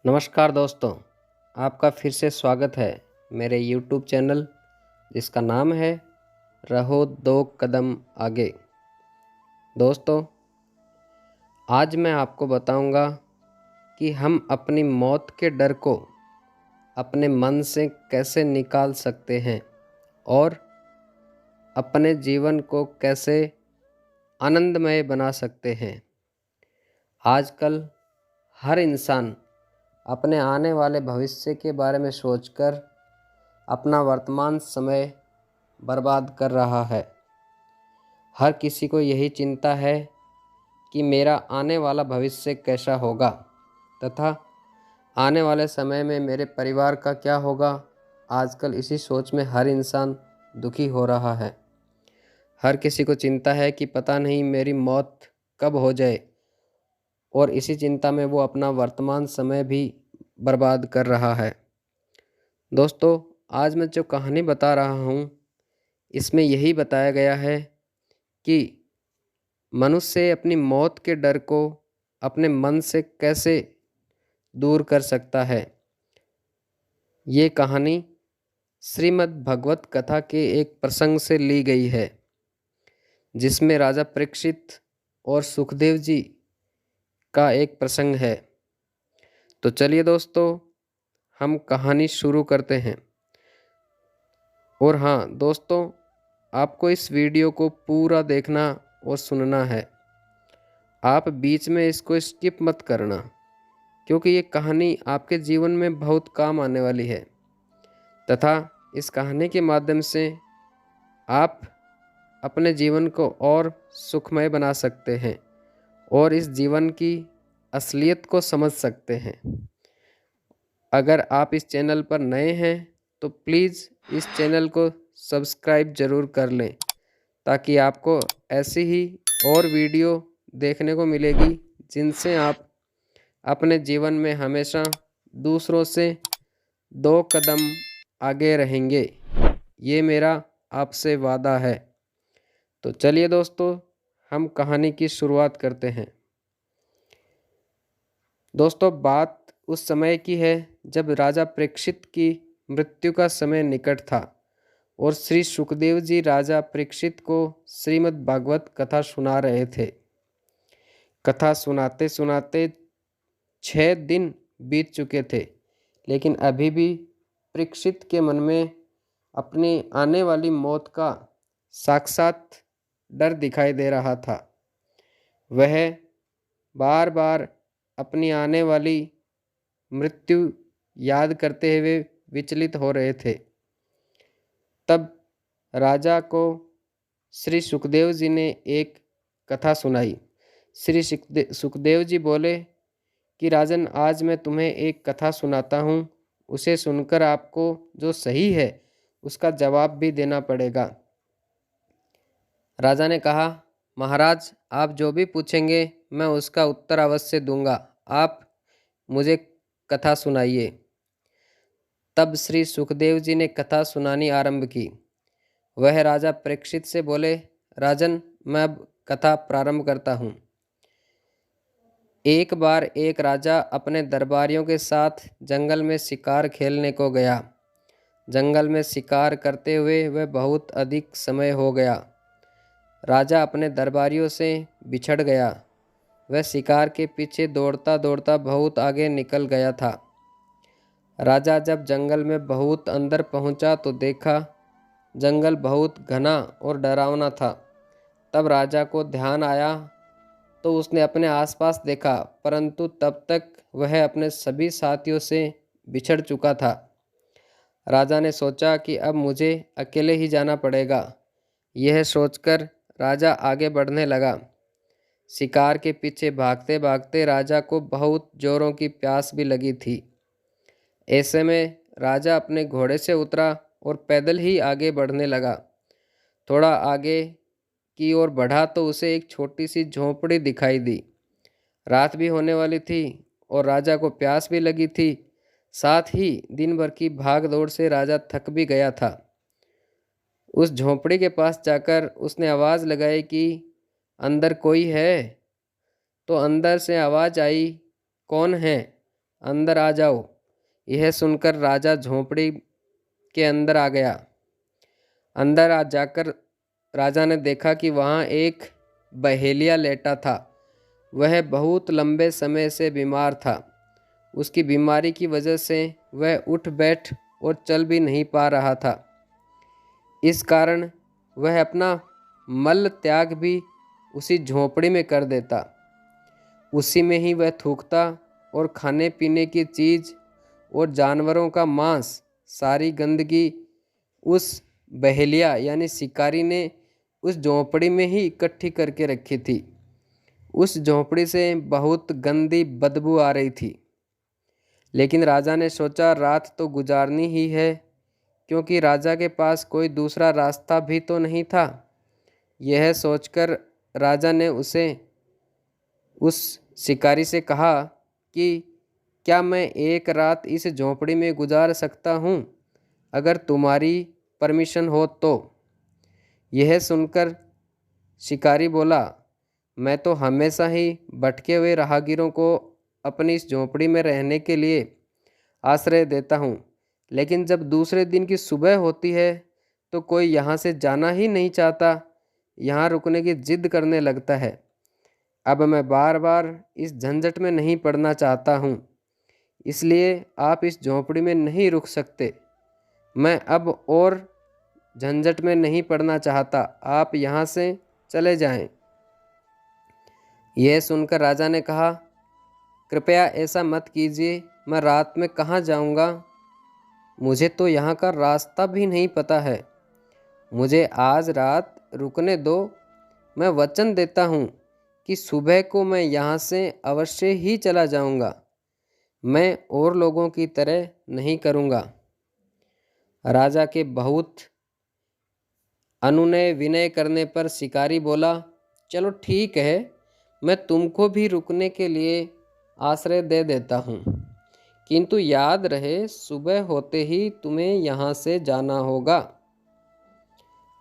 नमस्कार दोस्तों, आपका फिर से स्वागत है मेरे YouTube चैनल जिसका नाम है रहो दो कदम आगे। दोस्तों, आज मैं आपको बताऊंगा कि हम अपनी मौत के डर को अपने मन से कैसे निकाल सकते हैं और अपने जीवन को कैसे आनंदमय बना सकते हैं। आजकल हर इंसान अपने आने वाले भविष्य के बारे में सोचकर अपना वर्तमान समय बर्बाद कर रहा है। हर किसी को यही चिंता है कि मेरा आने वाला भविष्य कैसा होगा तथा आने वाले समय में मेरे परिवार का क्या होगा। आजकल इसी सोच में हर इंसान दुखी हो रहा है। हर किसी को चिंता है कि पता नहीं मेरी मौत कब हो जाए, और इसी चिंता में वो अपना वर्तमान समय भी बर्बाद कर रहा है। दोस्तों, आज मैं जो कहानी बता रहा हूँ इसमें यही बताया गया है कि मनुष्य अपनी मौत के डर को अपने मन से कैसे दूर कर सकता है। ये कहानी श्रीमद् भगवत कथा के एक प्रसंग से ली गई है जिसमें राजा परीक्षित और सुखदेव जी का एक प्रसंग है। तो चलिए दोस्तों, हम कहानी शुरू करते हैं। और हाँ दोस्तों, आपको इस वीडियो को पूरा देखना और सुनना है। आप बीच में इसको स्किप मत करना, क्योंकि ये कहानी आपके जीवन में बहुत काम आने वाली है तथा इस कहानी के माध्यम से आप अपने जीवन को और सुखमय बना सकते हैं और इस जीवन की असलियत को समझ सकते हैं। अगर आप इस चैनल पर नए हैं तो प्लीज़ इस चैनल को सब्सक्राइब ज़रूर कर लें, ताकि आपको ऐसी ही और वीडियो देखने को मिलेगी जिनसे आप अपने जीवन में हमेशा दूसरों से 2 कदम आगे रहेंगे। ये मेरा आपसे वादा है। तो चलिए दोस्तों, हम कहानी की शुरुआत करते हैं। दोस्तों, बात उस समय की है जब राजा परीक्षित की मृत्यु का समय निकट था और श्री सुखदेव जी राजा परीक्षित को श्रीमद् भागवत कथा सुना रहे थे। कथा सुनाते सुनाते 6 दिन बीत चुके थे, लेकिन अभी भी परीक्षित के मन में अपनी आने वाली मौत का साक्षात डर दिखाई दे रहा था। वह बार बार अपनी आने वाली मृत्यु याद करते हुए विचलित हो रहे थे। तब राजा को श्री सुखदेव जी ने एक कथा सुनाई। श्री सुखदेव जी बोले कि राजन, आज मैं तुम्हें एक कथा सुनाता हूँ, उसे सुनकर आपको जो सही है उसका जवाब भी देना पड़ेगा। राजा ने कहा, महाराज, आप जो भी पूछेंगे मैं उसका उत्तर अवश्य दूंगा, आप मुझे कथा सुनाइए। तब श्री सुखदेव जी ने कथा सुनानी आरंभ की। वह राजा परीक्षित से बोले, राजन, मैं अब कथा प्रारंभ करता हूँ। एक बार एक राजा अपने दरबारियों के साथ जंगल में शिकार खेलने को गया। जंगल में शिकार करते हुए वह बहुत अधिक समय हो गया। राजा अपने दरबारियों से बिछड़ गया। वह शिकार के पीछे दौड़ता दौड़ता बहुत आगे निकल गया था। राजा जब जंगल में बहुत अंदर पहुंचा तो देखा जंगल बहुत घना और डरावना था। तब राजा को ध्यान आया तो उसने अपने आसपास देखा, परंतु तब तक वह अपने सभी साथियों से बिछड़ चुका था। राजा ने सोचा कि अब मुझे अकेले ही जाना पड़ेगा। यह सोचकर राजा आगे बढ़ने लगा। शिकार के पीछे भागते भागते राजा को बहुत जोरों की प्यास भी लगी थी। ऐसे में राजा अपने घोड़े से उतरा और पैदल ही आगे बढ़ने लगा। थोड़ा आगे की ओर बढ़ा तो उसे एक छोटी सी झोंपड़ी दिखाई दी। रात भी होने वाली थी और राजा को प्यास भी लगी थी। साथ ही दिन भर की भाग दौड़ से राजा थक भी गया था। उस झोंपड़ी के पास जाकर उसने आवाज़ लगाई कि अंदर कोई है। तो अंदर से आवाज़ आई, कौन है? अंदर आ जाओ। यह सुनकर राजा झोंपड़ी के अंदर आ गया। अंदर आ जाकर राजा ने देखा कि वहाँ एक बहेलिया लेटा था। वह बहुत लंबे समय से बीमार था। उसकी बीमारी की वजह से वह उठ बैठ और चल भी नहीं पा रहा था। इस कारण वह अपना मल त्याग भी उसी झोंपड़ी में कर देता। उसी में ही वह थूकता और खाने पीने की चीज़ और जानवरों का मांस, सारी गंदगी उस बहेलिया यानी शिकारी ने उस झोंपड़ी में ही इकट्ठी करके रखी थी। उस झोंपड़ी से बहुत गंदी बदबू आ रही थी। लेकिन राजा ने सोचा रात तो गुजारनी ही है, क्योंकि राजा के पास कोई दूसरा रास्ता भी तो नहीं था। यह सोचकर राजा ने उस शिकारी से कहा कि क्या मैं एक रात इस झोंपड़ी में गुजार सकता हूँ, अगर तुम्हारी परमिशन हो तो। यह सुनकर शिकारी बोला, मैं तो हमेशा ही भटके हुए राहगीरों को अपनी इस झोंपड़ी में रहने के लिए आश्रय देता हूँ, लेकिन जब दूसरे दिन की सुबह होती है तो कोई यहाँ से जाना ही नहीं चाहता, यहाँ रुकने की जिद करने लगता है। अब मैं बार बार इस झंझट में नहीं पड़ना चाहता हूँ, इसलिए आप इस झोंपड़ी में नहीं रुक सकते। मैं अब और झंझट में नहीं पड़ना चाहता, आप यहाँ से चले जाएं। यह सुनकर राजा ने कहा, कृपया ऐसा मत कीजिए, मैं रात में कहाँ जाऊँगा? मुझे तो यहाँ का रास्ता भी नहीं पता है। मुझे आज रात रुकने दो। मैं वचन देता हूँ कि सुबह को मैं यहाँ से अवश्य ही चला जाऊँगा। मैं और लोगों की तरह नहीं करूँगा। राजा के बहुत अनुनय विनय करने पर शिकारी बोला, चलो ठीक है, मैं तुमको भी रुकने के लिए आश्रय दे देता हूँ, किंतु याद रहे सुबह होते ही तुम्हें यहाँ से जाना होगा।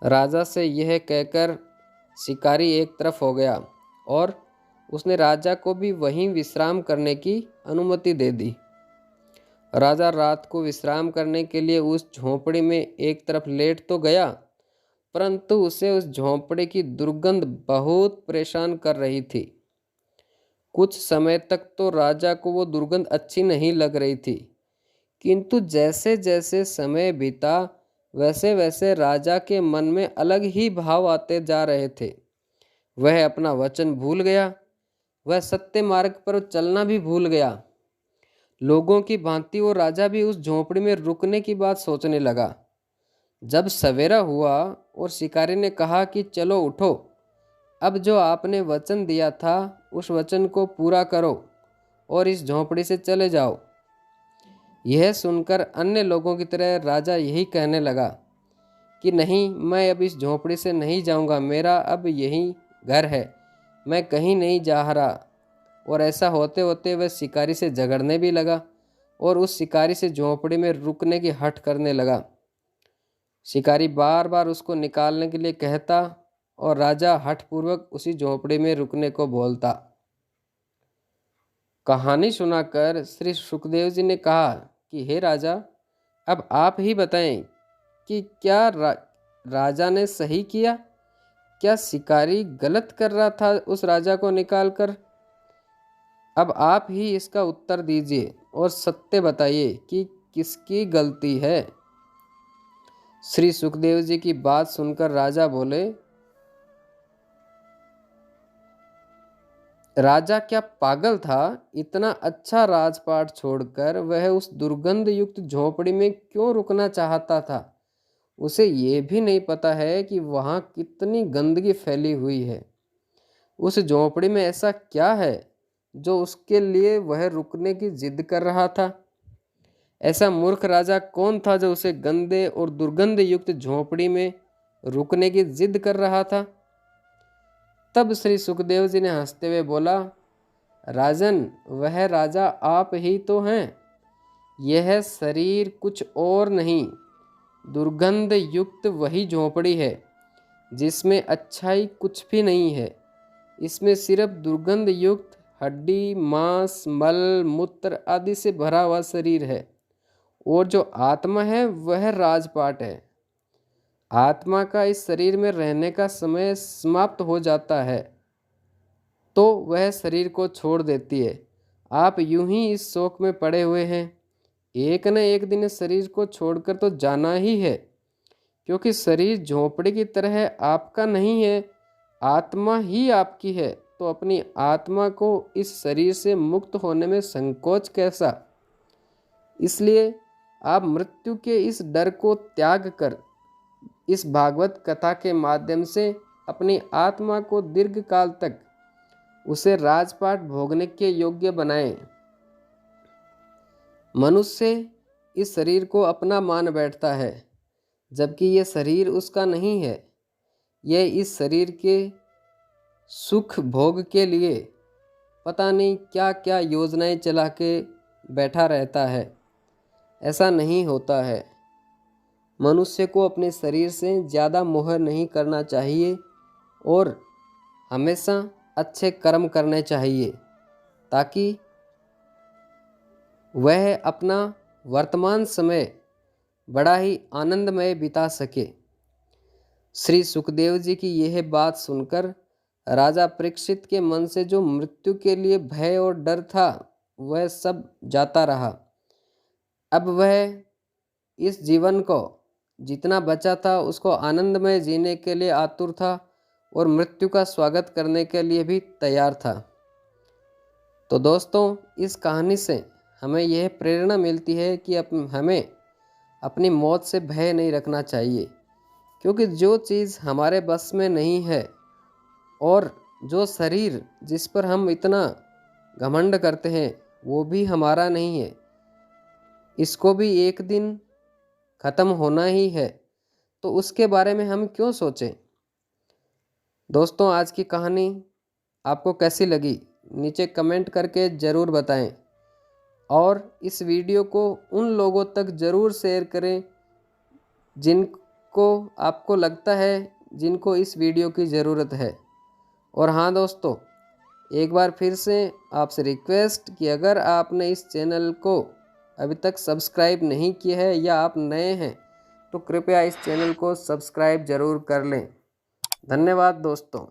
राजा से यह कहकर शिकारी एक तरफ हो गया और उसने राजा को भी वहीं विश्राम करने की अनुमति दे दी। राजा रात को विश्राम करने के लिए उस झोंपड़ी में एक तरफ लेट तो गया, परंतु उसे उस झोंपड़े की दुर्गंध बहुत परेशान कर रही थी। कुछ समय तक तो राजा को वो दुर्गंध अच्छी नहीं लग रही थी, किंतु जैसे जैसे समय बीता वैसे वैसे राजा के मन में अलग ही भाव आते जा रहे थे। वह अपना वचन भूल गया, वह सत्य मार्ग पर चलना भी भूल गया। लोगों की भांति वो राजा भी उस झोंपड़ी में रुकने की बात सोचने लगा। जब सवेरा हुआ और शिकारी ने कहा कि चलो उठो, अब जो आपने वचन दिया था उस वचन को पूरा करो और इस झोंपड़ी से चले जाओ। यह सुनकर अन्य लोगों की तरह राजा यही कहने लगा कि नहीं, मैं अब इस झोंपड़ी से नहीं जाऊंगा, मेरा अब यही घर है, मैं कहीं नहीं जा रहा। और ऐसा होते होते वह शिकारी से झगड़ने भी लगा और उस शिकारी से झोंपड़ी में रुकने की हठ करने लगा। शिकारी बार बार उसको निकालने के लिए कहता और राजा हठपूर्वक उसी झोंपड़ी में रुकने को बोलता। कहानी सुनाकर श्री सुखदेव जी ने कहा कि हे राजा, अब आप ही बताएं कि क्या राजा ने सही किया? क्या शिकारी गलत कर रहा था उस राजा को निकालकर? अब आप ही इसका उत्तर दीजिए और सत्य बताइए कि किसकी गलती है। श्री सुखदेव जी की बात सुनकर राजा बोले, राजा क्या पागल था? इतना अच्छा राजपाट छोड़कर वह उस दुर्गंध युक्त झोंपड़ी में क्यों रुकना चाहता था? उसे ये भी नहीं पता है कि वहाँ कितनी गंदगी फैली हुई है। उस झोंपड़ी में ऐसा क्या है जो उसके लिए वह रुकने की जिद कर रहा था? ऐसा मूर्ख राजा कौन था जो उसे गंदे और दुर्गंध युक्त झोंपड़ी में रुकने की जिद कर रहा था? तब श्री सुखदेव जी ने हंसते हुए बोला, राजन, वह राजा आप ही तो हैं। यह शरीर कुछ और नहीं, दुर्गंध युक्त वही झोंपड़ी है जिसमें अच्छाई कुछ भी नहीं है। इसमें सिर्फ दुर्गंध युक्त हड्डी, मांस, मल, मूत्र आदि से भरा हुआ शरीर है और जो आत्मा है वह राजपाट है। आत्मा का इस शरीर में रहने का समय समाप्त हो जाता है तो वह शरीर को छोड़ देती है। आप यूं ही इस शोक में पड़े हुए हैं। एक न एक दिन इस शरीर को छोड़कर तो जाना ही है, क्योंकि शरीर झोंपड़ी की तरह आपका नहीं है, आत्मा ही आपकी है। तो अपनी आत्मा को इस शरीर से मुक्त होने में संकोच कैसा? इसलिए आप मृत्यु के इस डर को त्याग कर इस भागवत कथा के माध्यम से अपनी आत्मा को दीर्घ काल तक उसे राजपाट भोगने के योग्य बनाएं। मनुष्य इस शरीर को अपना मान बैठता है, जबकि यह शरीर उसका नहीं है। यह इस शरीर के सुख भोग के लिए पता नहीं क्या क्या योजनाएं चला के बैठा रहता है। ऐसा नहीं होता है। मनुष्य को अपने शरीर से ज़्यादा मोह नहीं करना चाहिए और हमेशा अच्छे कर्म करने चाहिए, ताकि वह अपना वर्तमान समय बड़ा ही आनंदमय बिता सके। श्री सुखदेव जी की यह बात सुनकर राजा परीक्षित के मन से जो मृत्यु के लिए भय और डर था वह सब जाता रहा। अब वह इस जीवन को जितना बचा था उसको आनंदमय जीने के लिए आतुर था और मृत्यु का स्वागत करने के लिए भी तैयार था। तो दोस्तों, इस कहानी से हमें यह प्रेरणा मिलती है कि हमें अपनी मौत से भय नहीं रखना चाहिए, क्योंकि जो चीज़ हमारे बस में नहीं है और जो शरीर जिस पर हम इतना घमंड करते हैं वो भी हमारा नहीं है, इसको भी एक दिन ख़त्म होना ही है। तो उसके बारे में हम क्यों सोचें? दोस्तों, आज की कहानी आपको कैसी लगी नीचे कमेंट करके ज़रूर बताएं और इस वीडियो को उन लोगों तक ज़रूर शेयर करें जिनको आपको लगता है जिनको इस वीडियो की ज़रूरत है। और हाँ दोस्तों, एक बार फिर से आपसे रिक्वेस्ट कि अगर आपने इस चैनल को अभी तक सब्सक्राइब नहीं किया है या आप नए हैं तो कृपया इस चैनल को सब्सक्राइब ज़रूर कर लें। धन्यवाद दोस्तों।